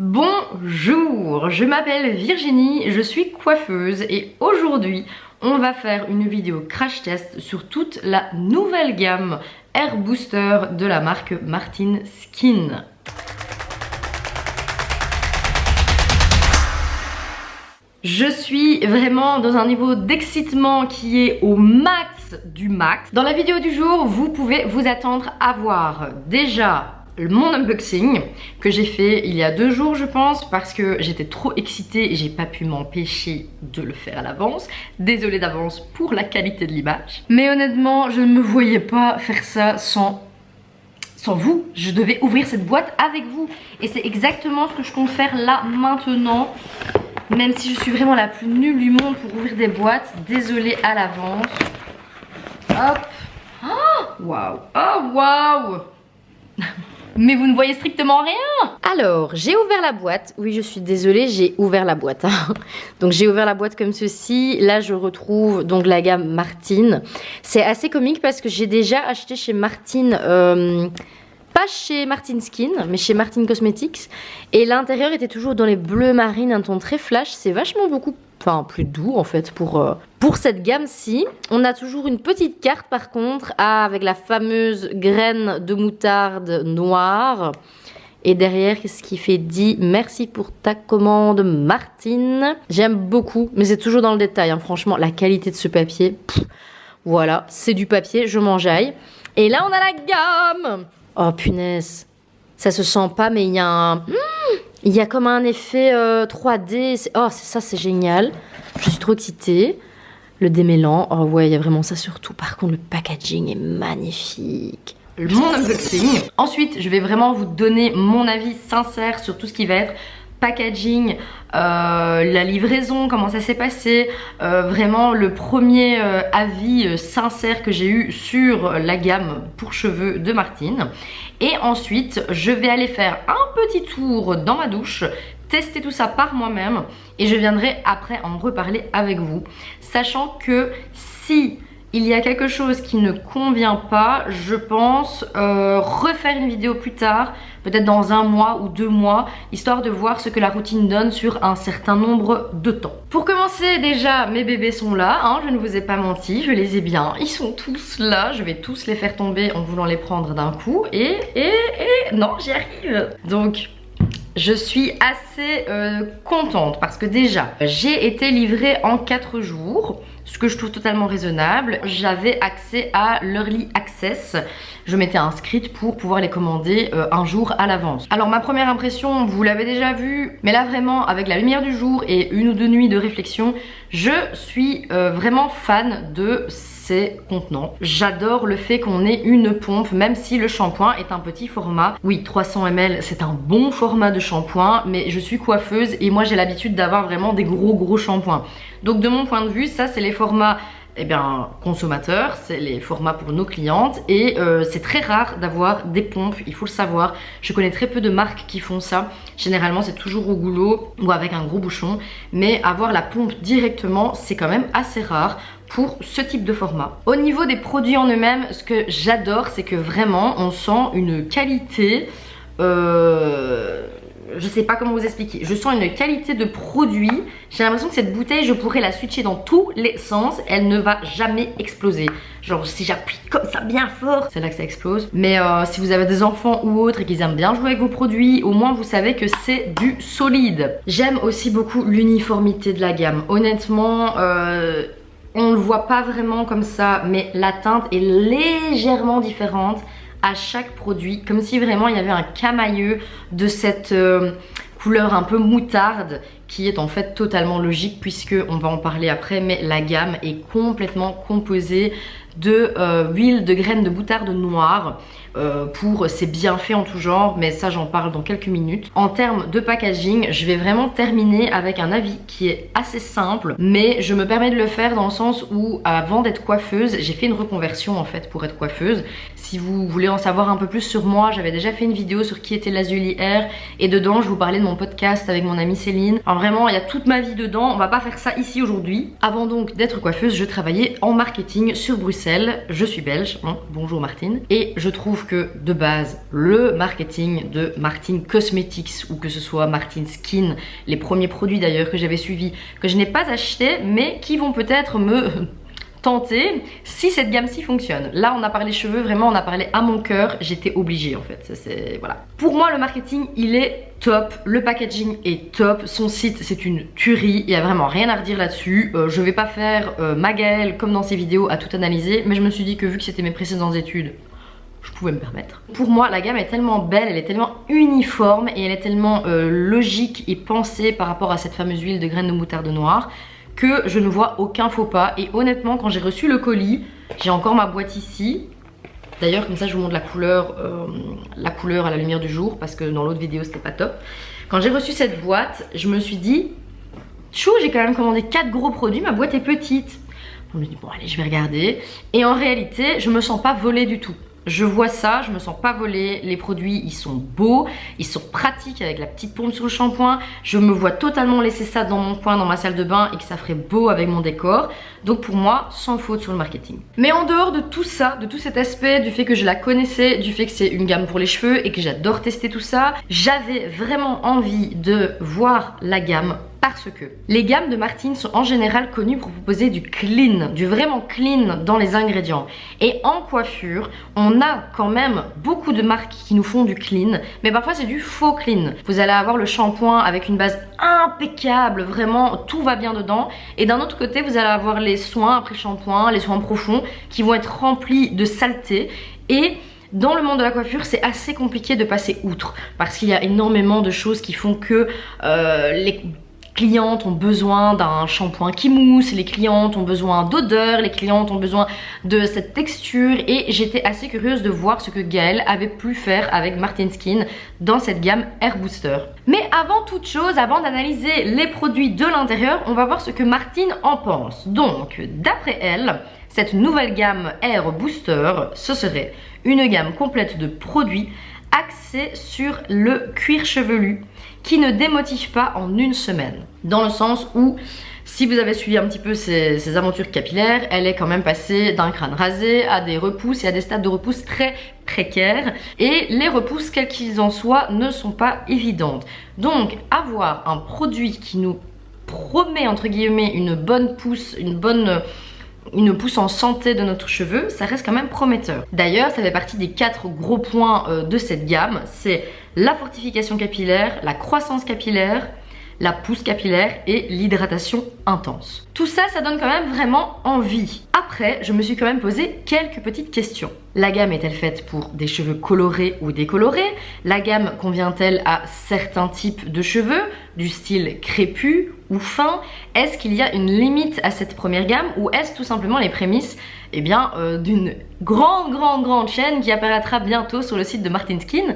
Bonjour, je m'appelle Virginie, je suis coiffeuse et aujourd'hui on va faire une vidéo crash test sur toute la nouvelle gamme Hair Booster de la marque Martin Skin. Je suis vraiment dans un niveau d'excitement qui est au max du max. Dans la vidéo du jour, vous pouvez vous attendre à voir déjà mon unboxing que j'ai fait il y a 2 jours je pense, parce que j'étais trop excitée et j'ai pas pu m'empêcher de le faire à l'avance. Désolée d'avance pour la qualité de l'image, mais honnêtement je ne me voyais pas faire ça sans vous. Je devais ouvrir cette boîte avec vous et c'est exactement ce que je compte faire là maintenant, même si je suis vraiment la plus nulle du monde pour ouvrir des boîtes. Désolée à l'avance. Hop. Oh waouh. Oh waouh. Mais vous ne voyez strictement rien. Alors, j'ai ouvert la boîte. Oui, je suis désolée, j'ai ouvert la boîte. Donc, j'ai ouvert la boîte comme ceci. Là, je retrouve donc la gamme Martin. C'est assez comique parce que j'ai déjà acheté chez Martin, pas chez Martin Skin, mais chez Martin Cosmetics. Et l'intérieur était toujours dans les bleus marines, un ton très flash. C'est vachement plus doux en fait pour cette gamme-ci. On a toujours une petite carte par contre avec la fameuse graine de moutarde noire. Et derrière, qu'est-ce qui fait dit merci pour ta commande Martine. J'aime beaucoup, mais c'est toujours dans le détail, hein. Franchement, la qualité de ce papier, voilà, c'est du papier, je m'enjaille. Et là, on a la gamme. Oh punaise, ça se sent pas, mais il y a il y a comme un effet 3D. Oh, ça, c'est génial. Je suis trop excitée. Le démêlant. Oh ouais, il y a vraiment ça surtout. Par contre, le packaging est magnifique. Mon unboxing. Ensuite, je vais vraiment vous donner mon avis sincère sur tout ce qui va être packaging, la livraison, comment ça s'est passé, vraiment le premier avis sincère que j'ai eu sur la gamme pour cheveux de Martin. Et ensuite je vais aller faire un petit tour dans ma douche, tester tout ça par moi-même et je viendrai après en reparler avec vous, sachant que si il y a quelque chose qui ne convient pas, je pense refaire une vidéo plus tard, peut-être dans 1 mois ou 2 mois, histoire de voir ce que la routine donne sur un certain nombre de temps. Pour commencer, déjà, mes bébés sont là, hein, je ne vous ai pas menti, je les ai bien, ils sont tous là, je vais tous les faire tomber en voulant les prendre d'un coup, et non, j'y arrive. Donc, je suis assez contente parce que déjà, j'ai été livrée en 4 jours, ce que je trouve totalement raisonnable. J'avais accès à l'Early Access. Je m'étais inscrite pour pouvoir les commander un jour à l'avance. Alors ma première impression, vous l'avez déjà vu, mais là vraiment avec la lumière du jour et 1 ou 2 nuits de réflexion, je suis vraiment fan de ces contenants. J'adore le fait qu'on ait une pompe, même si le shampoing est un petit format. Oui, 300 ml, c'est un bon format de shampoing, mais je suis coiffeuse et moi j'ai l'habitude d'avoir vraiment des gros shampoings. Donc de mon point de vue, ça c'est les formats consommateurs, c'est les formats pour nos clientes et c'est très rare d'avoir des pompes, il faut le savoir. Je connais très peu de marques qui font ça. Généralement c'est toujours au goulot ou avec un gros bouchon, mais avoir la pompe directement c'est quand même assez rare pour ce type de format. Au niveau des produits en eux-mêmes, ce que j'adore c'est que vraiment on sent une qualité, je sais pas comment vous expliquer, je sens une qualité de produit. J'ai l'impression que cette bouteille je pourrais la switcher dans tous les sens, elle ne va jamais exploser. Genre si j'appuie comme ça bien fort, c'est là que ça explose. Mais si vous avez des enfants ou autres et qu'ils aiment bien jouer avec vos produits, au moins vous savez que c'est du solide. J'aime aussi beaucoup l'uniformité de la gamme. Honnêtement, on le voit pas vraiment comme ça, mais la teinte est légèrement différente à chaque produit, comme si vraiment il y avait un camailleux de cette couleur un peu moutarde qui est en fait totalement logique puisque on va en parler après, mais la gamme est complètement composée de huile de graines de moutarde noire pour ses bienfaits en tout genre, mais ça j'en parle dans quelques minutes. En termes de packaging, je vais vraiment terminer avec un avis qui est assez simple, mais je me permets de le faire dans le sens où avant d'être coiffeuse, j'ai fait une reconversion en fait pour être coiffeuse. Si vous voulez en savoir un peu plus sur moi, j'avais déjà fait une vidéo sur qui était Lazuli Hair et dedans je vous parlais de mon podcast avec mon amie Céline. Alors vraiment il y a toute ma vie dedans, on va pas faire ça ici aujourd'hui. Avant donc d'être coiffeuse, je travaillais en marketing sur Bruxelles sel, je suis belge, hein, bonjour Martine, et je trouve que de base, le marketing de Martine Cosmetics ou que ce soit Martine Skin, les premiers produits d'ailleurs que j'avais suivis, que je n'ai pas achetés, mais qui vont peut-être me tenter si cette gamme-ci fonctionne. Là on a parlé cheveux, vraiment on a parlé à mon cœur, j'étais obligée en fait, voilà. Pour moi le marketing il est top, le packaging est top, son site c'est une tuerie, il y a vraiment rien à redire là-dessus. Je vais pas faire ma Gaëlle comme dans ses vidéos à tout analyser, mais je me suis dit que vu que c'était mes précédentes études, je pouvais me permettre. Pour moi la gamme est tellement belle, elle est tellement uniforme et elle est tellement logique et pensée par rapport à cette fameuse huile de graines de moutarde noire que je ne vois aucun faux pas. Et honnêtement quand j'ai reçu le colis, j'ai encore ma boîte ici. D'ailleurs comme ça je vous montre la couleur à la lumière du jour parce que dans l'autre vidéo c'était pas top. Quand j'ai reçu cette boîte, je me suis dit chou, j'ai quand même commandé 4 gros produits, ma boîte est petite. Je me dis bon allez je vais regarder. Et en réalité je me sens pas volée du tout. Je vois ça, je me sens pas volée, les produits ils sont beaux, ils sont pratiques avec la petite pompe sur le shampoing. Je me vois totalement laisser ça dans mon coin, dans ma salle de bain et que ça ferait beau avec mon décor. Donc pour moi, sans faute sur le marketing. Mais en dehors de tout ça, de tout cet aspect, du fait que je la connaissais, du fait que c'est une gamme pour les cheveux et que j'adore tester tout ça, j'avais vraiment envie de voir la gamme. Parce que les gammes de Martine sont en général connues pour proposer du clean, du vraiment clean dans les ingrédients. Et en coiffure, on a quand même beaucoup de marques qui nous font du clean, mais parfois c'est du faux clean. Vous allez avoir le shampoing avec une base impeccable, vraiment tout va bien dedans. Et d'un autre côté, vous allez avoir les soins après shampoing, les soins profonds qui vont être remplis de saleté. Et dans le monde de la coiffure, c'est assez compliqué de passer outre parce qu'il y a énormément de choses qui font que les clientes ont besoin d'un shampoing qui mousse, les clientes ont besoin d'odeur, les clientes ont besoin de cette texture et j'étais assez curieuse de voir ce que Gaëlle avait pu faire avec Martine Skin dans cette gamme Air Booster. Mais avant toute chose, avant d'analyser les produits de l'intérieur, on va voir ce que Martine en pense. Donc, d'après elle, cette nouvelle gamme Air Booster, ce serait une gamme complète de produits axés sur le cuir chevelu qui ne démotive pas en une semaine. Dans le sens où, si vous avez suivi un petit peu ses aventures capillaires, elle est quand même passée d'un crâne rasé à des repousses et à des stades de repousse très précaires. Et les repousses, quels qu'ils en soient, ne sont pas évidentes. Donc, avoir un produit qui nous promet, entre guillemets, une bonne pousse, une pousse en santé de notre cheveu, ça reste quand même prometteur. D'ailleurs, ça fait partie des 4 gros points de cette gamme. C'est la fortification capillaire, la croissance capillaire, la pousse capillaire et l'hydratation intense. Tout ça, ça donne quand même vraiment envie. Après, je me suis quand même posé quelques petites questions. La gamme est-elle faite pour des cheveux colorés ou décolorés? La gamme convient-elle à certains types de cheveux, du style crépus ou fin? Est-ce qu'il y a une limite à cette première gamme ou est-ce tout simplement les prémices d'une grande chaîne qui apparaîtra bientôt sur le site de Martine Skin?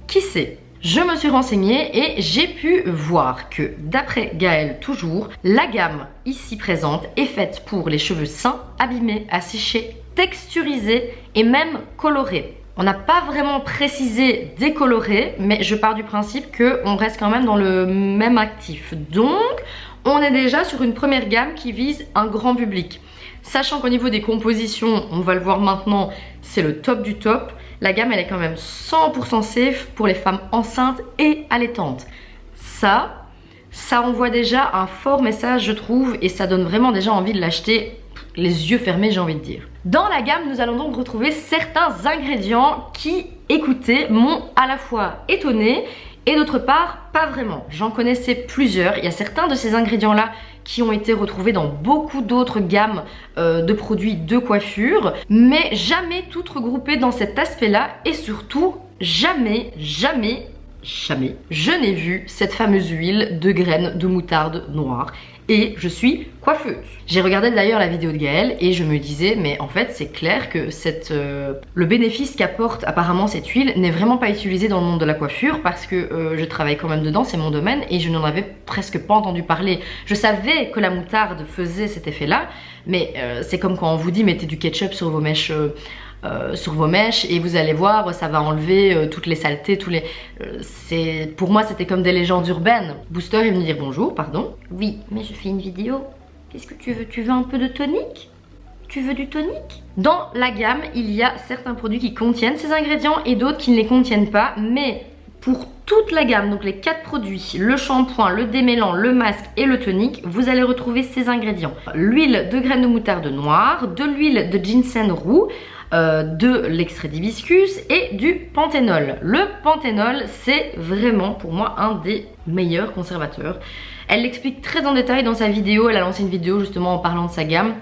Qui sait? Je me suis renseignée et j'ai pu voir que d'après Gaëlle toujours, la gamme ici présente est faite pour les cheveux sains, abîmés, asséchés, texturisés et même colorés. On n'a pas vraiment précisé décoloré, mais je pars du principe qu'on reste quand même dans le même actif. Donc, on est déjà sur une première gamme qui vise un grand public. Sachant qu'au niveau des compositions, on va le voir maintenant, c'est le top du top. La gamme, elle est quand même 100% safe pour les femmes enceintes et allaitantes. Ça envoie déjà un fort message, je trouve, et ça donne vraiment déjà envie de l'acheter les yeux fermés, j'ai envie de dire. Dans la gamme, nous allons donc retrouver certains ingrédients qui, écoutez, m'ont à la fois étonnée et d'autre part, pas vraiment. J'en connaissais plusieurs. Il y a certains de ces ingrédients-là qui ont été retrouvés dans beaucoup d'autres gammes de produits de coiffure, mais jamais toutes regroupées dans cet aspect-là et surtout, jamais je n'ai vu cette fameuse huile de graines de moutarde noire. Et je suis coiffeuse. J'ai regardé d'ailleurs la vidéo de Gaëlle et je me disais mais en fait c'est clair que le bénéfice qu'apporte apparemment cette huile n'est vraiment pas utilisé dans le monde de la coiffure parce que je travaille quand même dedans, c'est mon domaine et je n'en avais presque pas entendu parler. Je savais que la moutarde faisait cet effet là, mais c'est comme quand on vous dit mettez du ketchup sur vos mèches et vous allez voir ça va enlever toutes les saletés, pour moi c'était comme des légendes urbaines. Booster est venu dire bonjour, pardon. Oui mais je fais une vidéo, qu'est-ce que tu veux un peu de tonique? tu veux du tonique? Dans la gamme, il y a certains produits qui contiennent ces ingrédients et d'autres qui ne les contiennent pas, mais pour toute la gamme, donc les 4 produits, le shampoing, le démêlant, le masque et le tonique, vous allez retrouver ces ingrédients. L'huile de graines de moutarde noire, de l'huile de ginseng roux, de l'extrait d'hibiscus et du panthénol. Le panthénol, c'est vraiment pour moi un des meilleurs conservateurs. Elle l'explique très en détail dans sa vidéo, elle a lancé une vidéo justement en parlant de sa gamme.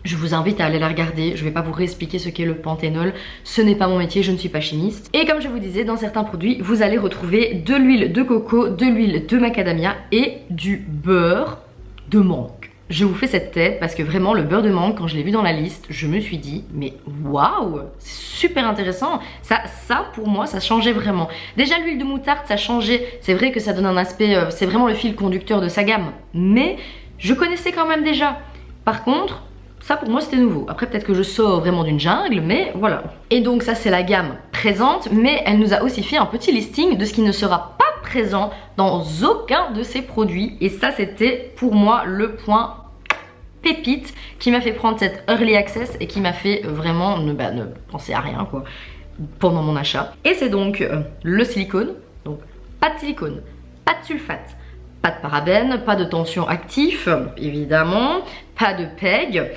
Je vous invite à aller la regarder, je ne vais pas vous réexpliquer ce qu'est le panthénol, ce n'est pas mon métier, je ne suis pas chimiste. Et comme je vous disais, dans certains produits, vous allez retrouver de l'huile de coco, de l'huile de macadamia et du beurre de mangue. Je vous fais cette tête parce que vraiment le beurre de mangue, quand je l'ai vu dans la liste, je me suis dit mais waouh, c'est super intéressant. Ça pour moi, ça changeait vraiment. Déjà l'huile de moutarde, ça changeait. C'est vrai que ça donne un aspect, c'est vraiment le fil conducteur de sa gamme. Mais je connaissais quand même déjà. Par contre, ça pour moi c'était nouveau. Après peut-être que je sors vraiment d'une jungle, mais voilà. Et donc ça c'est la gamme présente, mais elle nous a aussi fait un petit listing de ce qui ne sera pas présent dans aucun de ces produits. Et ça c'était pour moi le point pépite qui m'a fait prendre cette early access et qui m'a fait vraiment ne penser à rien quoi pendant mon achat. Et c'est donc le silicone, donc pas de silicone, pas de sulfate, pas de parabènes, pas de tension actif évidemment, pas de PEG,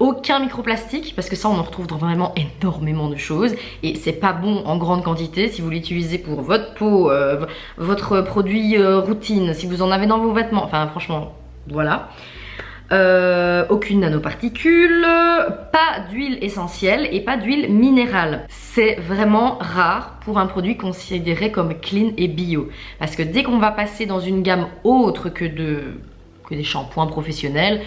aucun microplastique parce que ça on en retrouve dans vraiment énormément de choses et c'est pas bon en grande quantité si vous l'utilisez pour votre peau, votre produit routine, si vous en avez dans vos vêtements, enfin franchement voilà. Aucune nanoparticule, pas d'huile essentielle et pas d'huile minérale. C'est vraiment rare pour un produit considéré comme clean et bio. Parce que dès qu'on va passer dans une gamme autre que des shampoings professionnels,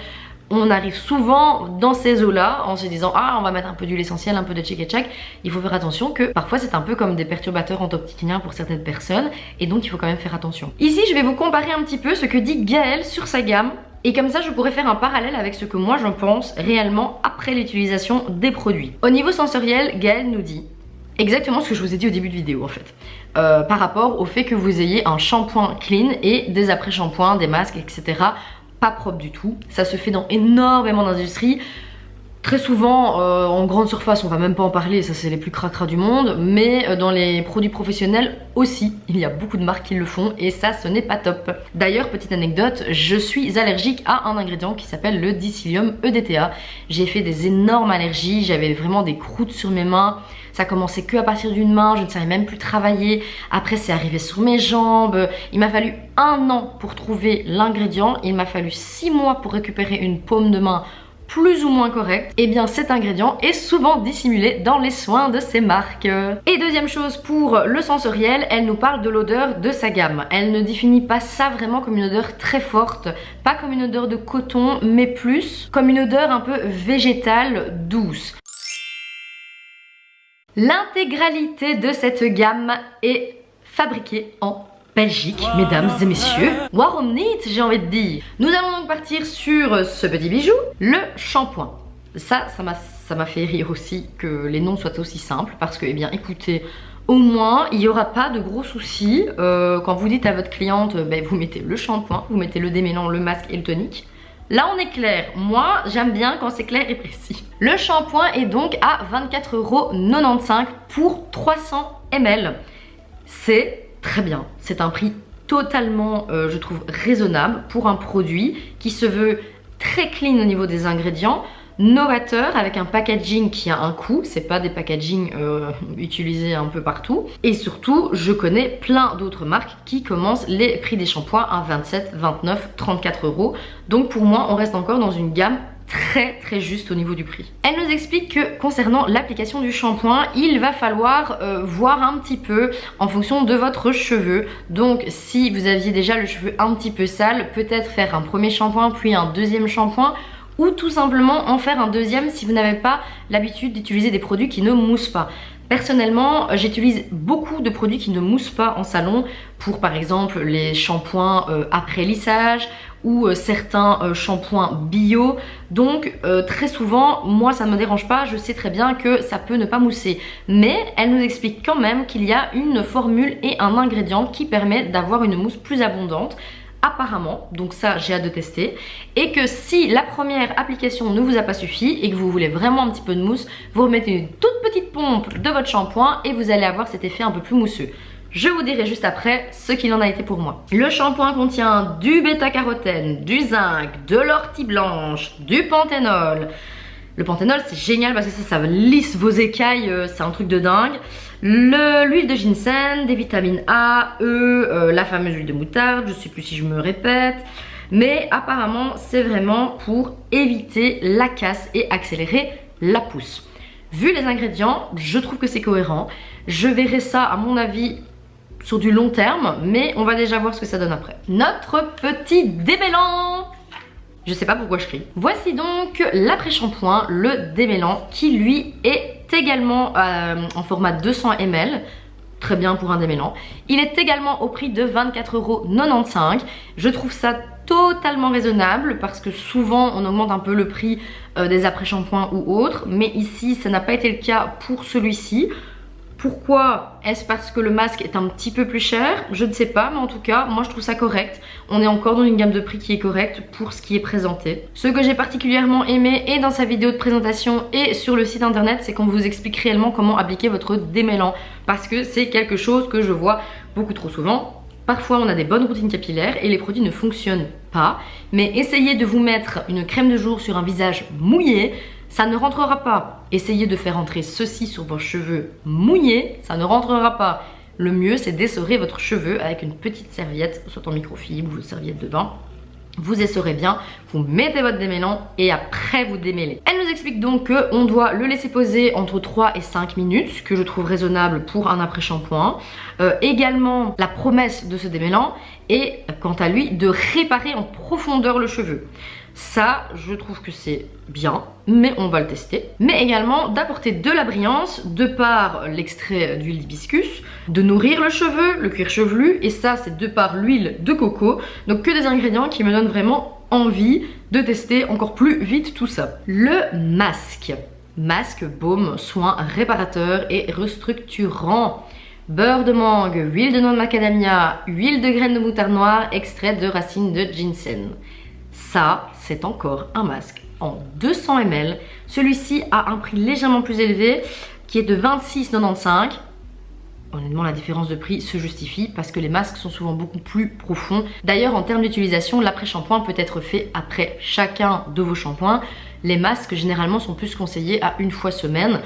on arrive souvent dans ces eaux-là en se disant ah on va mettre un peu d'huile essentielle, un peu de tchèque et tchèque. Il faut faire attention que parfois c'est un peu comme des perturbateurs endocriniens pour certaines personnes et donc il faut quand même faire attention. Ici je vais vous comparer un petit peu ce que dit Gaëlle sur sa gamme. Et comme ça je pourrais faire un parallèle avec ce que moi j'en pense réellement après l'utilisation des produits. Au niveau sensoriel, Gaëlle nous dit exactement ce que je vous ai dit au début de vidéo en fait. Par rapport au fait que vous ayez un shampoing clean et des après-shampoings, des masques, etc. pas propres du tout. Ça se fait dans énormément d'industries. Très souvent en grande surface on va même pas en parler, ça c'est les plus cracras du monde, mais dans les produits professionnels aussi, il y a beaucoup de marques qui le font et ça ce n'est pas top. D'ailleurs petite anecdote, je suis allergique à un ingrédient qui s'appelle le Dicylium EDTA. J'ai fait des énormes allergies, j'avais vraiment des croûtes sur mes mains, ça commençait que à partir d'une main, je ne savais même plus travailler, après c'est arrivé sur mes jambes, il m'a fallu 1 an pour trouver l'ingrédient, il m'a fallu 6 mois pour récupérer une paume de main plus ou moins correct, et bien cet ingrédient est souvent dissimulé dans les soins de ces marques. Et deuxième chose pour le sensoriel, elle nous parle de l'odeur de sa gamme. Elle ne définit pas ça vraiment comme une odeur très forte, pas comme une odeur de coton, mais plus comme une odeur un peu végétale douce. L'intégralité de cette gamme est fabriquée en Belgique, mesdames et messieurs. Warum nicht, j'ai envie de dire. Nous allons donc partir sur ce petit bijou, le shampoing. Ça m'a fait rire aussi que les noms soient aussi simples parce que, eh bien, écoutez, au moins, il n'y aura pas de gros soucis. Quand vous dites à votre cliente, vous mettez le shampoing, vous mettez le démêlant, le masque et le tonique. Là, on est clair. Moi, j'aime bien quand c'est clair et précis. Le shampoing est donc à 24,95 € pour 300 ml. C'est très bien, c'est un prix totalement, je trouve, raisonnable pour un produit qui se veut très clean au niveau des ingrédients, novateur avec un packaging qui a un coût, c'est pas des packaging utilisés un peu partout. Et surtout, je connais plein d'autres marques qui commencent les prix des shampoings à 27, 29, 34 €. Donc pour moi, on reste encore dans une gamme très juste au niveau du prix. Elle nous explique que concernant l'application du shampoing, il va falloir voir un petit peu en fonction de votre cheveu. Donc si vous aviez déjà le cheveu un petit peu sale, peut-être faire un premier shampoing puis un deuxième shampoing, ou tout simplement en faire un deuxième si vous n'avez pas l'habitude d'utiliser des produits qui ne moussent pas. Personnellement, j'utilise beaucoup de produits qui ne moussent pas en salon pour par exemple les shampoings après lissage ou certains shampoings bio. Donc très souvent, moi ça ne me dérange pas, je sais très bien que ça peut ne pas mousser. Mais elle nous explique quand même qu'il y a une formule et un ingrédient qui permet d'avoir une mousse plus abondante apparemment, donc ça j'ai hâte de tester, et que si la première application ne vous a pas suffi et que vous voulez vraiment un petit peu de mousse, vous remettez une toute petite pompe de votre shampoing et vous allez avoir cet effet un peu plus mousseux. Je vous dirai juste après ce qu'il en a été pour moi. Le shampoing contient du bêta-carotène, du zinc, de l'ortie blanche, du panthénol. Le panthénol c'est génial parce que ça lisse vos écailles, c'est un truc de dingue. L'huile de ginseng, des vitamines A, E, la fameuse huile de moutarde, je sais plus si je me répète. Mais apparemment c'est vraiment pour éviter la casse et accélérer la pousse. Vu les ingrédients, je trouve que c'est cohérent. Je verrai ça à mon avis sur du long terme, mais on va déjà voir ce que ça donne après. Notre petit démêlant. Je sais pas pourquoi je crie. Voici donc l'après-shampoing, le démêlant, qui lui est également en format 200 ml. Très bien pour un démêlant. Il est également au prix de 24,95 €. Je trouve ça totalement raisonnable parce que souvent on augmente un peu le prix des après-shampoings ou autres. Mais ici ça n'a pas été le cas pour celui-ci. Pourquoi? Est-ce parce que le masque est un petit peu plus cher? Je ne sais pas, mais en tout cas, moi je trouve ça correct. On est encore dans une gamme de prix qui est correcte pour ce qui est présenté. Ce que j'ai particulièrement aimé et dans sa vidéo de présentation et sur le site internet, c'est qu'on vous explique réellement comment appliquer votre démêlant. Parce que c'est quelque chose que je vois beaucoup trop souvent. Parfois on a des bonnes routines capillaires et les produits ne fonctionnent pas. Mais essayez de vous mettre une crème de jour sur un visage mouillé, ça ne rentrera pas. Essayez de faire entrer ceci sur vos cheveux mouillés, ça ne rentrera pas. Le mieux c'est d'essorer votre cheveu avec une petite serviette, soit en microfibre ou une serviette de bain. Vous essorez bien, vous mettez votre démêlant et après vous démêlez. Elle nous explique donc qu'on doit le laisser poser entre 3 et 5 minutes, ce que je trouve raisonnable pour un après-shampoing. Également, la promesse de ce démêlant est, quant à lui, de réparer en profondeur le cheveu. Ça, je trouve que c'est bien, mais on va le tester. Mais également d'apporter de la brillance de par l'extrait d'huile d'hibiscus, de nourrir le cheveu, le cuir chevelu, et ça c'est de par l'huile de coco. Donc que des ingrédients qui me donnent vraiment envie de tester encore plus vite tout ça. Le masque. Masque, baume, soin réparateur et restructurant. Beurre de mangue, huile de noix de macadamia, huile de graines de moutarde noire, extrait de racines de ginseng. Ça, c'est encore un masque en 200 ml. Celui-ci a un prix légèrement plus élevé qui est de 26,95 €. Honnêtement, la différence de prix se justifie parce que les masques sont souvent beaucoup plus profonds. D'ailleurs, en termes d'utilisation, l'après-shampoing peut être fait après chacun de vos shampoings. Les masques, généralement, sont plus conseillés à une fois semaine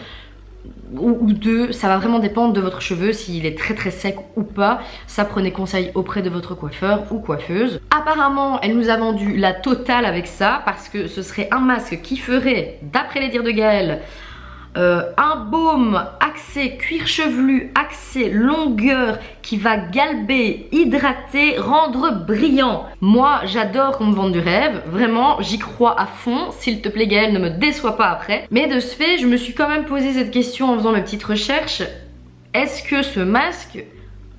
ou deux, ça va vraiment dépendre de votre cheveu, s'il est très sec ou pas. Ça, prenez conseil auprès de votre coiffeur ou coiffeuse. Apparemment, elle nous a vendu la totale avec ça parce que ce serait un masque qui ferait, d'après les dires de Gaëlle, un baume axé cuir chevelu, axé longueur, qui va galber, hydrater, rendre brillant. Moi j'adore qu'on me vende du rêve, vraiment j'y crois à fond. S'il te plaît Gaëlle, ne me déçois pas après. Mais de ce fait je me suis quand même posé cette question en faisant mes petites recherches. Est-ce que ce masque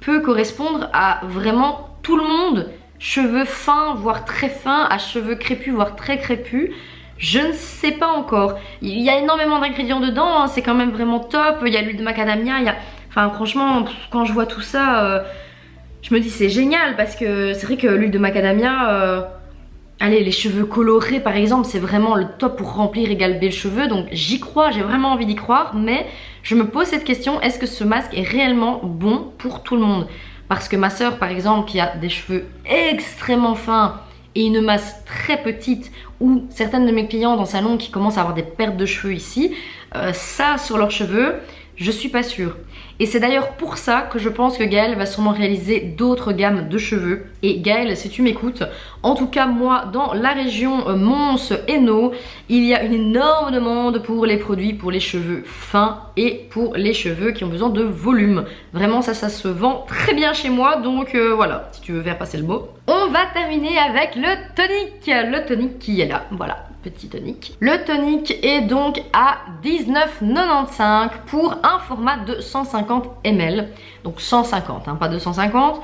peut correspondre à vraiment tout le monde? Cheveux fins voire très fins, à cheveux crépus voire très crépus. Je ne sais pas encore. Il y a énormément d'ingrédients dedans, hein. C'est quand même vraiment top. Il y a l'huile de macadamia, il y a... Enfin franchement, quand je vois tout ça, je me dis c'est génial parce que c'est vrai que l'huile de macadamia, allez, les cheveux colorés par exemple, c'est vraiment le top pour remplir et galber le cheveu. Donc j'y crois, j'ai vraiment envie d'y croire. Mais je me pose cette question, est-ce que ce masque est réellement bon pour tout le monde? Parce que ma soeur par exemple, qui a des cheveux extrêmement fins et une masse très petite, ou certaines de mes clients dans salon qui commencent à avoir des pertes de cheveux ici, ça sur leurs cheveux, je suis pas sûre. Et c'est d'ailleurs pour ça que je pense que Gaëlle va sûrement réaliser d'autres gammes de cheveux. Et Gaëlle, si tu m'écoutes, en tout cas moi dans la région Mons-Hainaut, il y a une énorme demande pour les produits pour les cheveux fins et pour les cheveux qui ont besoin de volume. Vraiment ça se vend très bien chez moi, donc voilà, si tu veux faire passer le mot. On va terminer avec le tonic qui est là, voilà. Petit tonic. Le tonic est donc à 19,95 € pour un format de 150 ml. Donc 150, hein, pas 250.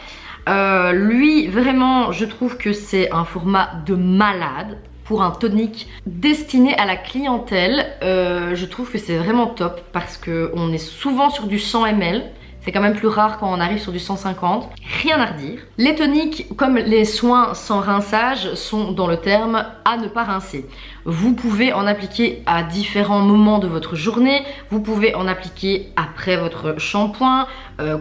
Lui, vraiment, je trouve que c'est un format de malade. Pour un tonic destiné à la clientèle, je trouve que c'est vraiment top parce qu'on est souvent sur du 100 ml. C'est quand même plus rare quand on arrive sur du 150. Rien à redire. Les toniques, comme les soins sans rinçage, sont dans le terme à ne pas rincer. Vous pouvez en appliquer à différents moments de votre journée. Vous pouvez en appliquer après votre shampoing,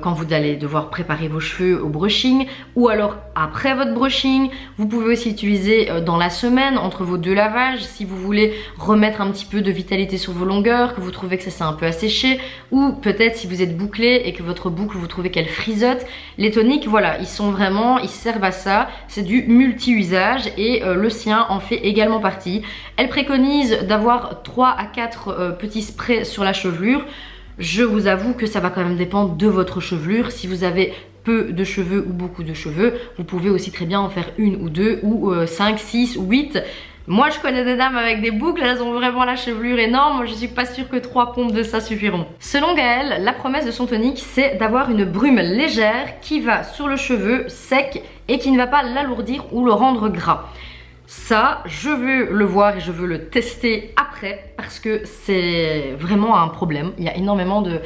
quand vous allez devoir préparer vos cheveux au brushing, ou alors après votre brushing. Vous pouvez aussi utiliser dans la semaine, entre vos 2 lavages, si vous voulez remettre un petit peu de vitalité sur vos longueurs, que vous trouvez que ça s'est un peu asséché, ou peut-être si vous êtes bouclé et que votre boucle, vous trouvez qu'elle frisote. Les toniques, voilà, ils servent à ça. C'est du multi-usage et le sien en fait également partie. Elle préconise d'avoir 3 à 4 petits sprays sur la chevelure. Je vous avoue que ça va quand même dépendre de votre chevelure. Si vous avez peu de cheveux ou beaucoup de cheveux, vous pouvez aussi très bien en faire 1 ou 2 ou 5, 6 ou 8. Moi je connais des dames avec des boucles, elles ont vraiment la chevelure énorme. Moi je suis pas sûre que 3 pompes de ça suffiront. Selon Gaëlle, la promesse de son tonique, c'est d'avoir une brume légère qui va sur le cheveu sec et qui ne va pas l'alourdir ou le rendre gras. Ça, je veux le voir et je veux le tester après parce que c'est vraiment un problème. Il y a énormément de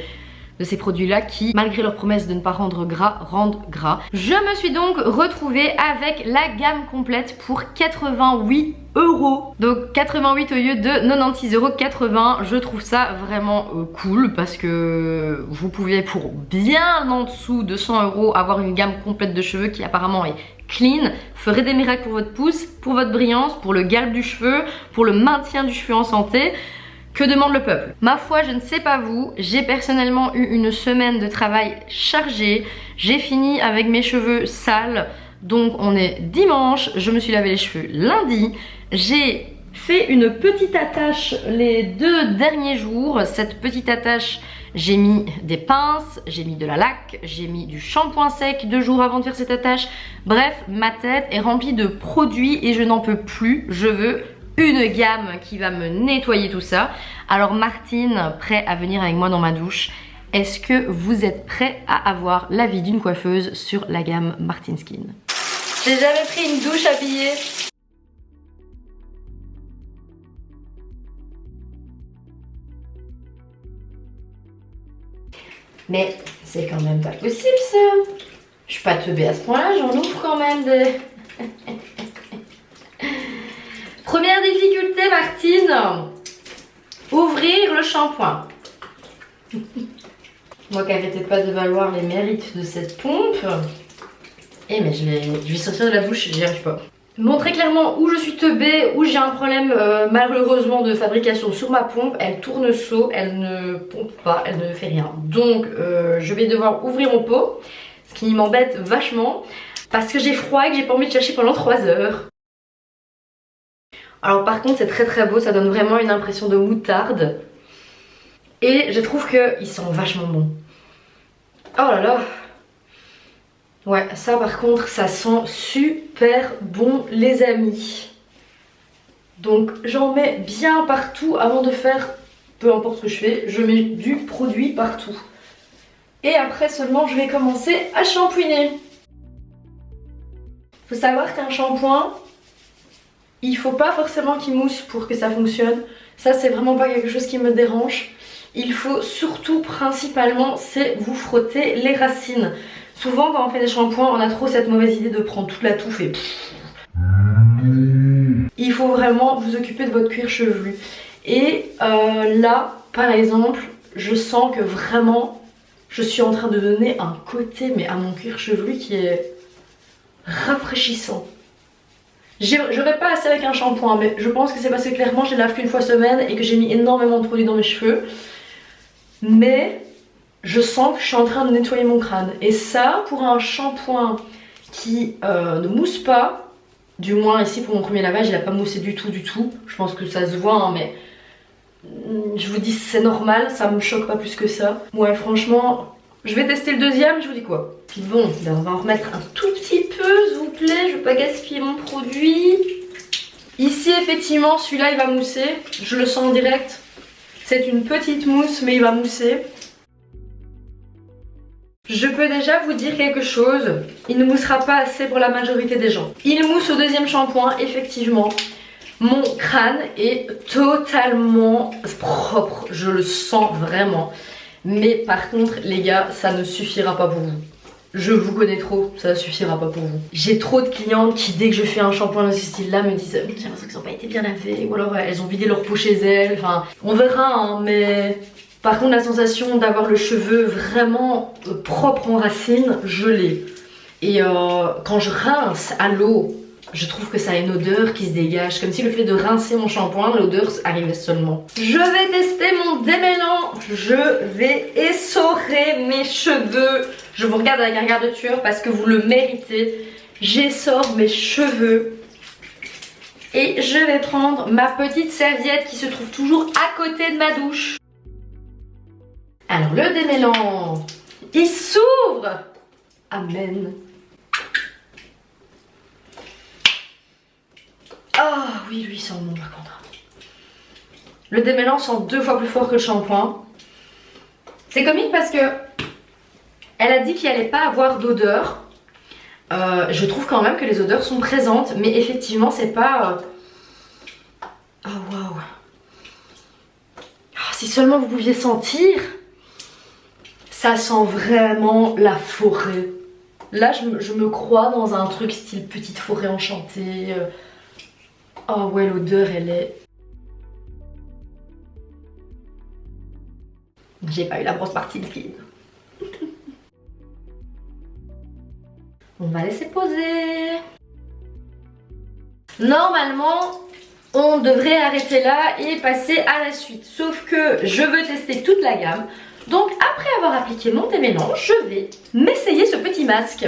ces produits-là qui, malgré leur promesse de ne pas rendre gras, rendent gras. Je me suis donc retrouvée avec la gamme complète pour 88 €. Donc 88 au lieu de 96,80 €. Je trouve ça vraiment cool parce que vous pouvez pour bien en dessous de 100 € avoir une gamme complète de cheveux qui apparemment est clean, ferait des miracles pour votre pouce, pour votre brillance, pour le galbe du cheveu, pour le maintien du cheveu en santé. Que demande le peuple? Ma foi, je ne sais pas vous, j'ai personnellement eu une semaine de travail chargée. J'ai fini avec mes cheveux sales, donc on est dimanche, je me suis lavé les cheveux lundi. J'ai fait une petite attache les 2 derniers jours. Cette petite attache, j'ai mis des pinces, j'ai mis de la laque, j'ai mis du shampoing sec 2 jours avant de faire cette attache. Bref, ma tête est remplie de produits et je n'en peux plus. Je veux une gamme qui va me nettoyer tout ça. Alors Martine, prêt à venir avec moi dans ma douche? Est-ce que vous êtes prêt à avoir l'avis d'une coiffeuse sur la gamme Martine Skin? J'ai jamais pris une douche habillée. Mais c'est quand même pas possible ça. Je suis pas teubée à ce point-là, j'en ouvre quand même des... Première difficulté Martine, ouvrir le shampoing. Moi qui arrêtais pas de valoir les mérites de cette pompe. Eh mais je vais sortir de la douche, j'y arrive pas. Montrer clairement où je suis teubée, où j'ai un problème malheureusement de fabrication sur ma pompe. Elle tourne saut, elle ne pompe pas, elle ne fait rien. Donc je vais devoir ouvrir mon pot, ce qui m'embête vachement parce que j'ai froid et que j'ai pas envie de chercher pendant 3 heures. Alors par contre c'est très très beau, ça donne vraiment une impression de moutarde. Et je trouve qu'ils sont vachement bons. Oh là là. Ouais, ça par contre ça sent super bon les amis. Donc j'en mets bien partout avant de faire, peu importe ce que je fais, je mets du produit partout. Et après seulement je vais commencer à shampouiner. Faut savoir qu'un shampoing, il faut pas forcément qu'il mousse pour que ça fonctionne. Ça c'est vraiment pas quelque chose qui me dérange. Il faut surtout principalement c'est vous frotter les racines. Souvent quand on fait des shampoings on a trop cette mauvaise idée de prendre toute la touffe et il faut vraiment vous occuper de votre cuir chevelu. Et là par exemple je sens que vraiment je suis en train de donner un côté mais à mon cuir chevelu qui est rafraîchissant. J'aurais pas assez avec un shampoing mais je pense que c'est parce que clairement je les lave qu'une fois semaine et que j'ai mis énormément de produits dans mes cheveux. Mais je sens que je suis en train de nettoyer mon crâne. Et ça, pour un shampoing qui ne mousse pas, du moins ici pour mon premier lavage, il n'a pas moussé du tout. Je pense que ça se voit, hein, mais je vous dis c'est normal, ça me choque pas plus que ça. Ouais, franchement, je vais tester le deuxième, je vous dis quoi. Bon, ben on va en remettre un tout petit peu, s'il vous plaît, je veux pas gaspiller mon produit. Ici, effectivement, celui-là, il va mousser, je le sens en direct. C'est une petite mousse, mais il va mousser. Je peux déjà vous dire quelque chose, il ne moussera pas assez pour la majorité des gens. Il mousse au deuxième shampoing, effectivement. Mon crâne est totalement propre, je le sens vraiment. Mais par contre les gars, ça ne suffira pas pour vous. Je vous connais trop, ça ne suffira pas pour vous. J'ai trop de clientes qui, dès que je fais un shampoing de ce style là, me disent j'ai l'impression qu'ils n'ont pas été bien lavés, ou alors elles ont vidé leur peau chez elles. Enfin, on verra hein, mais par contre la sensation d'avoir le cheveu vraiment propre en racine, je l'ai. Et quand je rince à l'eau, je trouve que ça a une odeur qui se dégage, comme si le fait de rincer mon shampoing, l'odeur arrivait seulement. Je vais tester mon démêlant, je vais essorer mes cheveux. Je vous regarde avec un regard de tueur parce que vous le méritez. J'essore mes cheveux. Et je vais prendre ma petite serviette qui se trouve toujours à côté de ma douche. Alors le démêlant, il s'ouvre. Amen. Ah oh, oui, lui, il sent bon par contre. Le démêlant sent 2 fois plus fort que le shampoing. C'est comique parce que elle a dit qu'il n'y allait pas avoir d'odeur. Je trouve quand même que les odeurs sont présentes, mais effectivement, c'est pas. Oh waouh! Si seulement vous pouviez sentir, ça sent vraiment la forêt. Là, je me crois dans un truc style petite forêt enchantée. Oh ouais, l'odeur elle est... J'ai pas eu la grosse partie liquide. On va laisser poser. Normalement, on devrait arrêter là et passer à la suite. Sauf que je veux tester toute la gamme. Donc après avoir appliqué mon démêlant, je vais m'essayer ce petit masque.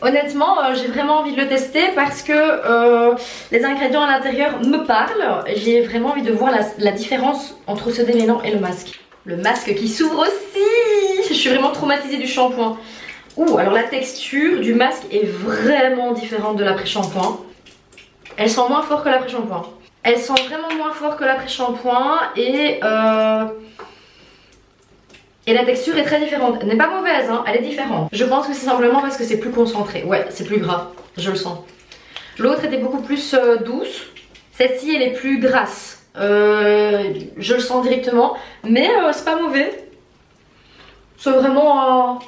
Honnêtement, j'ai vraiment envie de le tester parce que les ingrédients à l'intérieur me parlent. J'ai vraiment envie de voir la différence entre ce démêlant et le masque. Le masque qui s'ouvre aussi. Je suis vraiment traumatisée du shampoing. Ouh, alors la texture du masque est vraiment différente de l'après-shampoing. Elle sent moins fort que l'après-shampoing. Elle sent vraiment moins fort que l'après-shampoing et la texture est très différente. Elle n'est pas mauvaise, hein, elle est différente. Je pense que c'est simplement parce que c'est plus concentré. Ouais, c'est plus gras, je le sens. L'autre était beaucoup plus douce. Celle-ci, elle est plus grasse. Je le sens directement. Mais c'est pas mauvais. C'est vraiment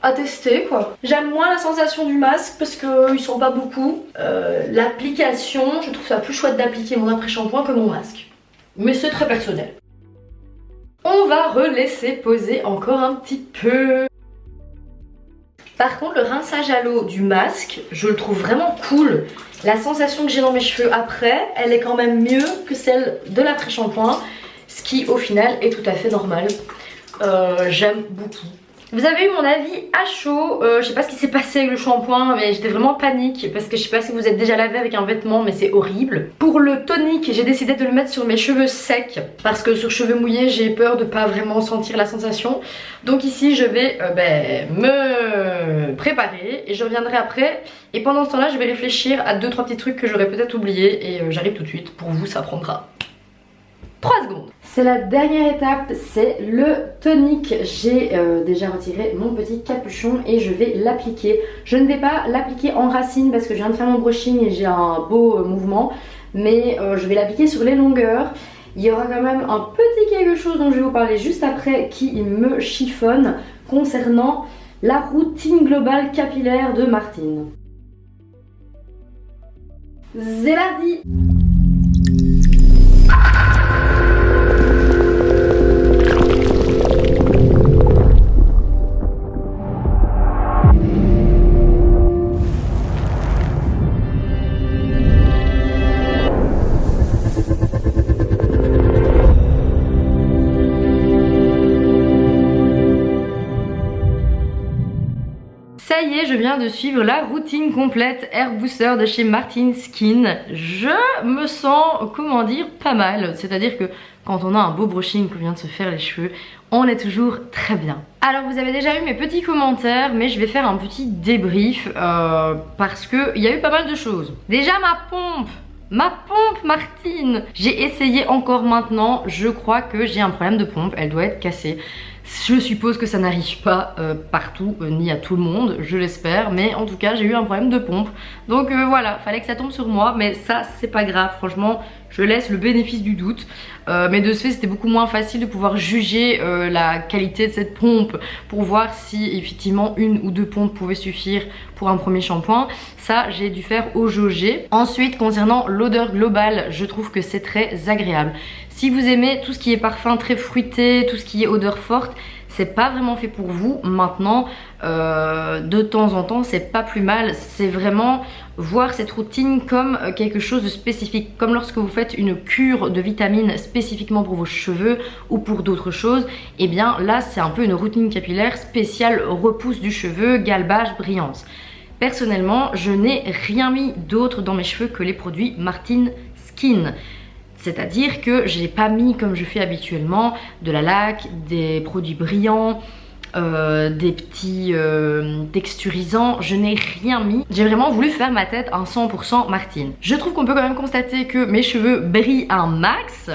à tester, quoi. J'aime moins la sensation du masque parce qu'ils sont pas beaucoup. L'application, je trouve ça plus chouette d'appliquer mon après-shampoing que mon masque. Mais c'est très personnel. On va relaisser poser encore un petit peu. Par contre, le rinçage à l'eau du masque, je le trouve vraiment cool. La sensation que j'ai dans mes cheveux après, elle est quand même mieux que celle de l'après-shampoing. Ce qui, au final, est tout à fait normal. J'aime beaucoup. Vous avez eu mon avis à chaud, je sais pas ce qui s'est passé avec le shampoing, mais j'étais vraiment en panique parce que je sais pas si vous êtes déjà lavé avec un vêtement, mais c'est horrible. Pour le tonique, j'ai décidé de le mettre sur mes cheveux secs parce que sur cheveux mouillés, j'ai peur de pas vraiment sentir la sensation. Donc ici, je vais me préparer et je reviendrai après. Et pendant ce temps-là, je vais réfléchir à 2-3 petits trucs que j'aurais peut-être oubliés et j'arrive tout de suite. Pour vous, ça prendra 3 secondes. C'est la dernière étape, c'est le tonique. J'ai déjà retiré mon petit capuchon et je vais l'appliquer. Je ne vais pas l'appliquer en racine parce que je viens de faire mon brushing et j'ai un beau mouvement. Mais je vais l'appliquer sur les longueurs. Il y aura quand même un petit quelque chose dont je vais vous parler juste après qui me chiffonne concernant la routine globale capillaire de Martine. C'est parti! Ça y est, je viens de suivre la routine complète Hair Booster de chez Martine Skin. Je me sens, comment dire, pas mal. C'est-à-dire que quand on a un beau brushing, qu'on vient de se faire les cheveux, on est toujours très bien. Alors vous avez déjà eu mes petits commentaires, mais je vais faire un petit débrief parce qu'il y a eu pas mal de choses. Déjà ma pompe Martine, j'ai essayé encore maintenant, je crois que j'ai un problème de pompe, elle doit être cassée. Je suppose que ça n'arrive pas partout, ni à tout le monde, je l'espère, mais en tout cas j'ai eu un problème de pompe. Donc voilà, fallait que ça tombe sur moi, mais ça c'est pas grave, franchement je laisse le bénéfice du doute. Mais de ce fait c'était beaucoup moins facile de pouvoir juger la qualité de cette pompe pour voir si effectivement 1 ou 2 pompes pouvaient suffire pour un premier shampoing. Ça j'ai dû faire au jaugé. Ensuite concernant l'odeur globale, je trouve que c'est très agréable. Si vous aimez tout ce qui est parfum très fruité, tout ce qui est odeur forte, c'est pas vraiment fait pour vous. Maintenant, de temps en temps, c'est pas plus mal. C'est vraiment voir cette routine comme quelque chose de spécifique. Comme lorsque vous faites une cure de vitamines spécifiquement pour vos cheveux ou pour d'autres choses. Et bien là, c'est un peu une routine capillaire spéciale repousse du cheveu, galbage, brillance. Personnellement, je n'ai rien mis d'autre dans mes cheveux que les produits Martine Skin. C'est-à-dire que je n'ai pas mis, comme je fais habituellement, de la laque, des produits brillants, des petits texturisants. Je n'ai rien mis. J'ai vraiment voulu faire ma tête en 100% Martine. Je trouve qu'on peut quand même constater que mes cheveux brillent un max.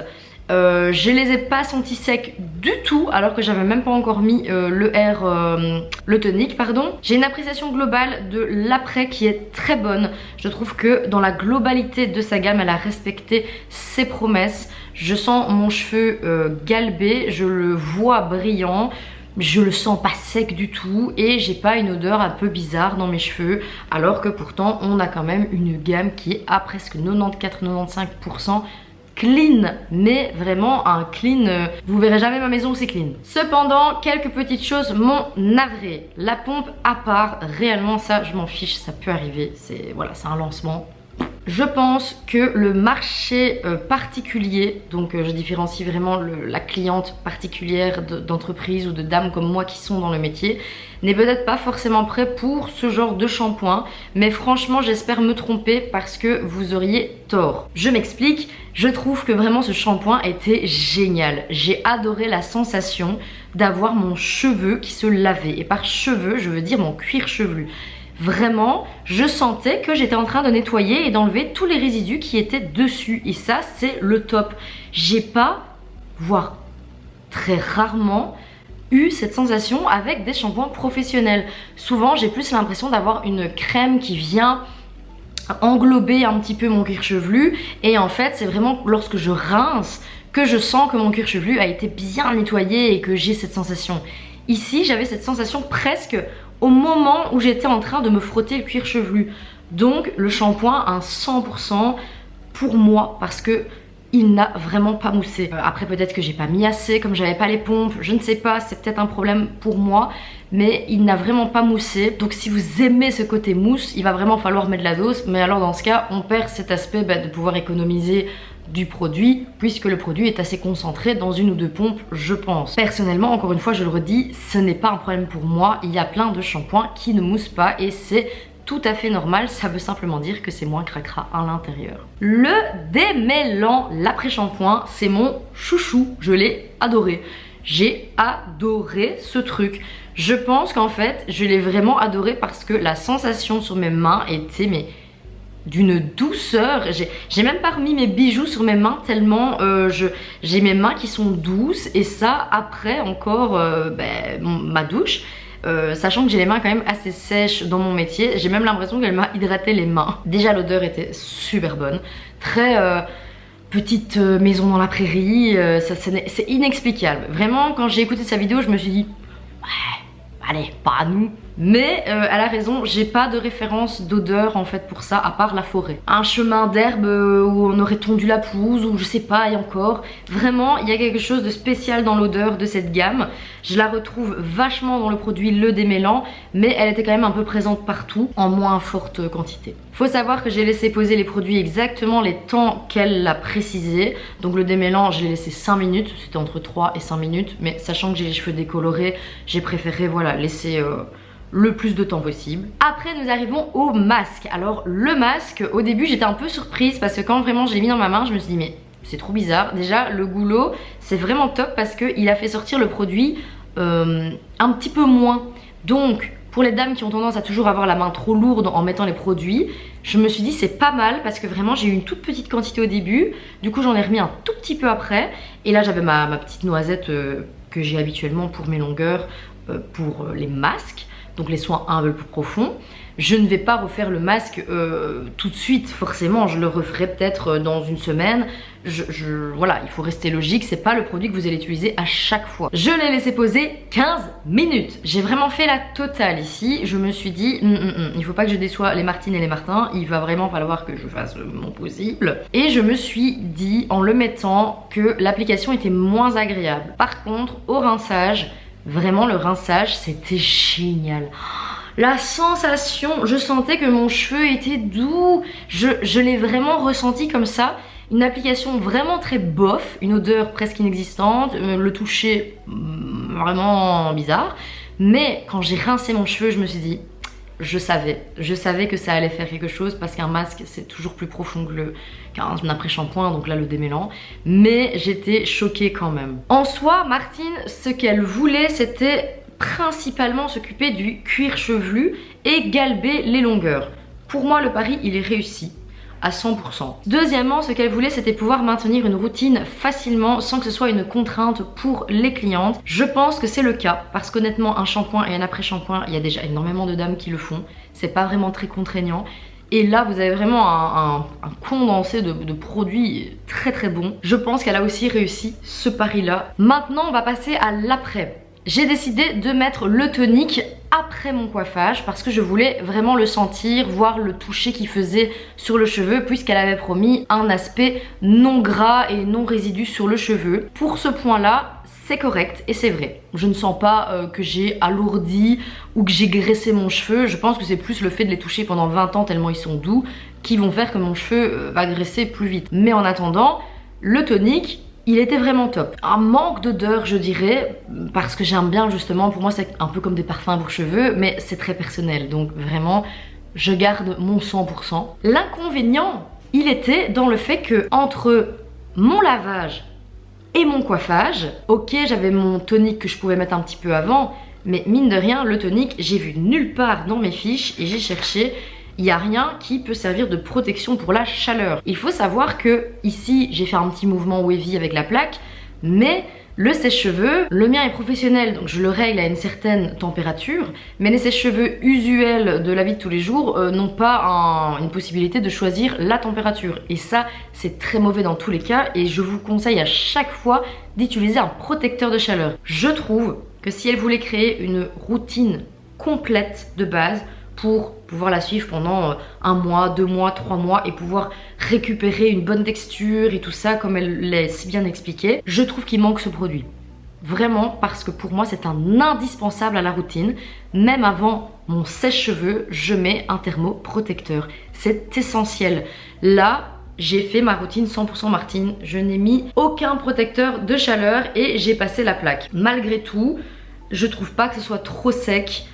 Je les ai pas sentis secs du tout alors que j'avais même pas encore mis le tonique pardon. J'ai une appréciation globale de l'après qui est très bonne. Je trouve que dans la globalité de sa gamme elle a respecté ses promesses. Je sens mon cheveu galbé, je le vois brillant. Je le sens pas sec du tout et j'ai pas une odeur un peu bizarre dans mes cheveux alors que pourtant on a quand même une gamme qui est à presque 94-95% clean, mais vraiment un clean, vous verrez jamais ma maison où c'est clean. Cependant, quelques petites choses m'ont navré. La pompe à part, réellement ça je m'en fiche, ça peut arriver, c'est voilà, c'est un lancement. Je pense que le marché particulier, donc je différencie vraiment la cliente particulière d'entreprise ou de dames comme moi qui sont dans le métier, n'est peut-être pas forcément prêt pour ce genre de shampoing, mais franchement j'espère me tromper parce que vous auriez tort. Je m'explique, je trouve que vraiment ce shampoing était génial. J'ai adoré la sensation d'avoir mon cheveu qui se lavait, et par cheveux je veux dire mon cuir chevelu. Vraiment, je sentais que j'étais en train de nettoyer et d'enlever tous les résidus qui étaient dessus. Et ça, c'est le top. J'ai pas, voire très rarement, eu cette sensation avec des shampoings professionnels. Souvent, j'ai plus l'impression d'avoir une crème qui vient englober un petit peu mon cuir chevelu. Et en fait, c'est vraiment lorsque je rince que je sens que mon cuir chevelu a été bien nettoyé et que j'ai cette sensation. Ici, j'avais cette sensation presque au moment où j'étais en train de me frotter le cuir chevelu. Donc le shampoing à 100% pour moi parce que il n'a vraiment pas moussé. Après peut-être que j'ai pas mis assez, comme j'avais pas les pompes, je ne sais pas, c'est peut-être un problème pour moi, mais il n'a vraiment pas moussé. Donc si vous aimez ce côté mousse, il va vraiment falloir mettre de la dose, mais alors dans ce cas on perd cet aspect de pouvoir économiser du produit puisque le produit est assez concentré dans 1 ou 2 pompes je pense. Personnellement, encore une fois je le redis, ce n'est pas un problème pour moi, il y a plein de shampoings qui ne moussent pas et c'est tout à fait normal, ça veut simplement dire que c'est moins cracra à l'intérieur. Le démêlant, l'après-shampoing, c'est mon chouchou, je l'ai adoré. J'ai adoré ce truc. Je pense qu'en fait je l'ai vraiment adoré parce que la sensation sur mes mains était mais d'une douceur. J'ai même pas remis mes bijoux sur mes mains tellement j'ai mes mains qui sont douces et ça après encore ma douche. Sachant que j'ai les mains quand même assez sèches dans mon métier, j'ai même l'impression qu'elle m'a hydraté les mains. Déjà l'odeur était super bonne, très petite maison dans la prairie, c'est inexplicable. Vraiment quand j'ai écouté sa vidéo je me suis dit ouais, allez, pas à nous. Mais elle a raison, j'ai pas de référence d'odeur en fait pour ça à part la forêt. Un chemin d'herbe où on aurait tondu la pelouse ou je sais pas et encore. Vraiment il y a quelque chose de spécial dans l'odeur de cette gamme. Je la retrouve vachement dans le produit Le Démêlant, mais elle était quand même un peu présente partout en moins forte quantité. Faut savoir que j'ai laissé poser les produits exactement les temps qu'elle l'a précisé. Donc le démêlant je l'ai laissé 5 minutes, c'était entre 3 et 5 minutes. Mais sachant que j'ai les cheveux décolorés, j'ai préféré voilà laisser le plus de temps possible. Après nous arrivons au masque. Alors le masque, au début j'étais un peu surprise parce que quand vraiment je l'ai mis dans ma main je me suis dit mais c'est trop bizarre. Déjà le goulot c'est vraiment top parce qu'il a fait sortir le produit un petit peu moins. Donc Pour les dames qui ont tendance à toujours avoir la main trop lourde en mettant les produits, je me suis dit c'est pas mal parce que vraiment j'ai eu une toute petite quantité au début. Du coup j'en ai remis un tout petit peu après. Et là j'avais ma petite noisette que j'ai habituellement pour mes longueurs, pour les masques. Donc les soins un peu plus profonds. Je ne vais pas refaire le masque tout de suite, forcément, je le referai peut-être dans une semaine. Voilà, il faut rester logique, c'est pas le produit que vous allez utiliser à chaque fois. Je l'ai laissé poser 15 minutes. J'ai vraiment fait la totale ici. Je me suis dit, il faut pas que je déçoive les Martines et les Martins, il va vraiment falloir que je fasse mon possible. Et je me suis dit, en le mettant, que l'application était moins agréable. Par contre, au rinçage, vraiment le rinçage, c'était génial. La sensation, je sentais que mon cheveu était doux, je l'ai vraiment ressenti comme ça. Une application vraiment très bof, une odeur presque inexistante, le toucher vraiment bizarre. Mais quand j'ai rincé mon cheveu, je me suis dit, je savais que ça allait faire quelque chose parce qu'un masque c'est toujours plus profond qu'un après-shampoing, donc là le démêlant. Mais j'étais choquée quand même. En soi, Martine, ce qu'elle voulait, c'était principalement s'occuper du cuir chevelu et galber les longueurs. Pour moi, le pari, il est réussi à 100%. Deuxièmement, ce qu'elle voulait, c'était pouvoir maintenir une routine facilement sans que ce soit une contrainte pour les clientes. Je pense que c'est le cas parce qu'honnêtement, un shampoing et un après-shampoing, il y a déjà énormément de dames qui le font. C'est pas vraiment très contraignant. Et là, vous avez vraiment un condensé de produits très très bon. Je pense qu'elle a aussi réussi ce pari-là. Maintenant, on va passer à l'après. J'ai décidé de mettre le tonique après mon coiffage parce que je voulais vraiment le sentir, voir le toucher qu'il faisait sur le cheveu puisqu'elle avait promis un aspect non gras et non résidu sur le cheveu. Pour ce point-là, c'est correct et c'est vrai. Je ne sens pas que j'ai alourdi ou que j'ai graissé mon cheveu. Je pense que c'est plus le fait de les toucher pendant 20 ans tellement ils sont doux qui vont faire que mon cheveu va graisser plus vite. Mais en attendant, le tonique, il était vraiment top. Un manque d'odeur, je dirais, parce que j'aime bien justement, pour moi c'est un peu comme des parfums pour cheveux, mais c'est très personnel, donc vraiment, je garde mon 100%. L'inconvénient, il était dans le fait que entre mon lavage et mon coiffage, ok, j'avais mon tonique que je pouvais mettre un petit peu avant, mais mine de rien, le tonique, j'ai vu nulle part dans mes fiches et j'ai cherché. Il n'y a rien qui peut servir de protection pour la chaleur. Il faut savoir que ici, j'ai fait un petit mouvement wavy avec la plaque, mais le sèche-cheveux, le mien est professionnel, donc je le règle à une certaine température, mais les sèche-cheveux usuels de la vie de tous les jours n'ont pas une possibilité de choisir la température. Et ça, c'est très mauvais dans tous les cas, et je vous conseille à chaque fois d'utiliser un protecteur de chaleur. Je trouve que si elle voulait créer une routine complète de base, pour pouvoir la suivre pendant 1 mois, 2 mois, 3 mois et pouvoir récupérer une bonne texture et tout ça comme elle l'a si bien expliqué. Je trouve qu'il manque ce produit. Vraiment, parce que pour moi c'est un indispensable à la routine. Même avant mon sèche-cheveux, je mets un thermoprotecteur. C'est essentiel. Là, j'ai fait ma routine 100% Martine. Je n'ai mis aucun protecteur de chaleur et j'ai passé la plaque. Malgré tout, je trouve pas que ce soit trop sec.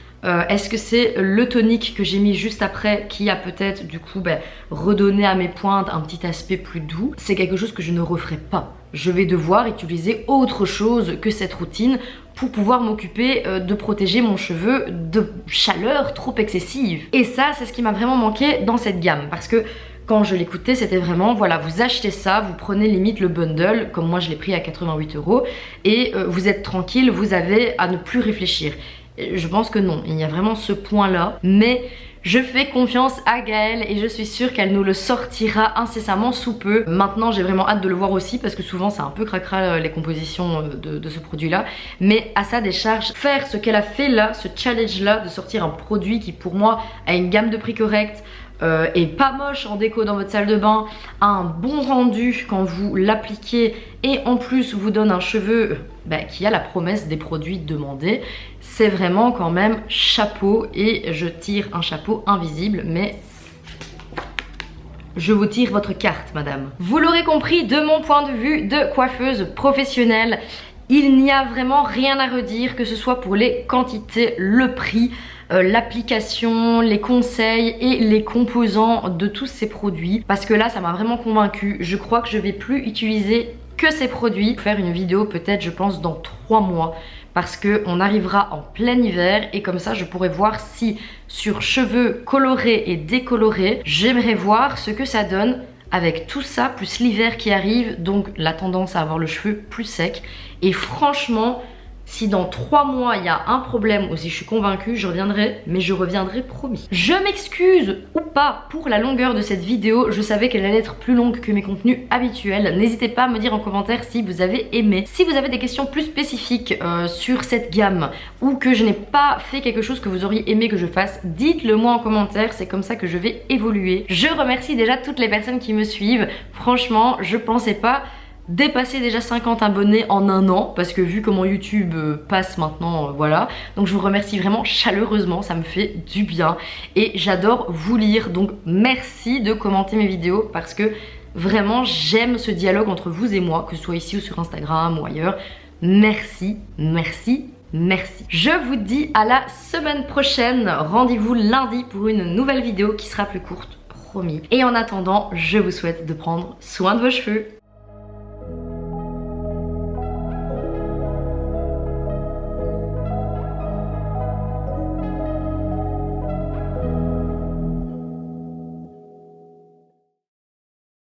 Est-ce que c'est le tonique que j'ai mis juste après qui a peut-être du coup redonné à mes pointes un petit aspect plus doux? C'est quelque chose que je ne referai pas. Je vais devoir utiliser autre chose que cette routine pour pouvoir m'occuper de protéger mon cheveu de chaleur trop excessive. Et ça, c'est ce qui m'a vraiment manqué dans cette gamme parce que quand je l'écoutais, c'était vraiment, voilà, vous achetez ça, vous prenez limite le bundle, comme moi je l'ai pris à 88 € et vous êtes tranquille, vous avez à ne plus réfléchir. Je pense que non, il y a vraiment ce point là, mais je fais confiance à Gaëlle et je suis sûre qu'elle nous le sortira incessamment sous peu. Maintenant j'ai vraiment hâte de le voir aussi parce que souvent c'est un peu cracra les compositions de ce produit là, mais à sa décharge, faire ce qu'elle a fait là, ce challenge là de sortir un produit qui pour moi a une gamme de prix correcte, et pas moche en déco dans votre salle de bain, a un bon rendu quand vous l'appliquez et en plus vous donne un cheveu qui a la promesse des produits demandés, c'est vraiment quand même chapeau. Et je tire un chapeau invisible, mais je vous tire votre carte madame. Vous l'aurez compris, de mon point de vue de coiffeuse professionnelle, il n'y a vraiment rien à redire, que ce soit pour les quantités, le prix, l'application, les conseils et les composants de tous ces produits, parce que là ça m'a vraiment convaincue. Je crois que je vais plus utiliser que ces produits. Faire une vidéo peut-être je pense dans 3 mois parce qu'on arrivera en plein hiver et comme ça je pourrai voir si sur cheveux colorés et décolorés, j'aimerais voir ce que ça donne avec tout ça, plus l'hiver qui arrive, donc la tendance à avoir le cheveu plus sec. Et franchement, si dans 3 mois il y a un problème ou si je suis convaincue, je reviendrai, mais je reviendrai promis. Je m'excuse ou pas pour la longueur de cette vidéo, je savais qu'elle allait être plus longue que mes contenus habituels. N'hésitez pas à me dire en commentaire si vous avez aimé. Si vous avez des questions plus spécifiques sur cette gamme ou que je n'ai pas fait quelque chose que vous auriez aimé que je fasse, dites-le moi en commentaire, c'est comme ça que je vais évoluer. Je remercie déjà toutes les personnes qui me suivent. Franchement, je pensais pas dépasser déjà 50 abonnés en un an parce que vu comment YouTube passe maintenant, voilà. Donc je vous remercie vraiment chaleureusement, ça me fait du bien et j'adore vous lire, donc merci de commenter mes vidéos parce que vraiment j'aime ce dialogue entre vous et moi, que ce soit ici ou sur Instagram ou ailleurs. Merci, merci, merci. Je vous dis à la semaine prochaine, rendez-vous lundi pour une nouvelle vidéo qui sera plus courte, promis. Et en attendant, je vous souhaite de prendre soin de vos cheveux.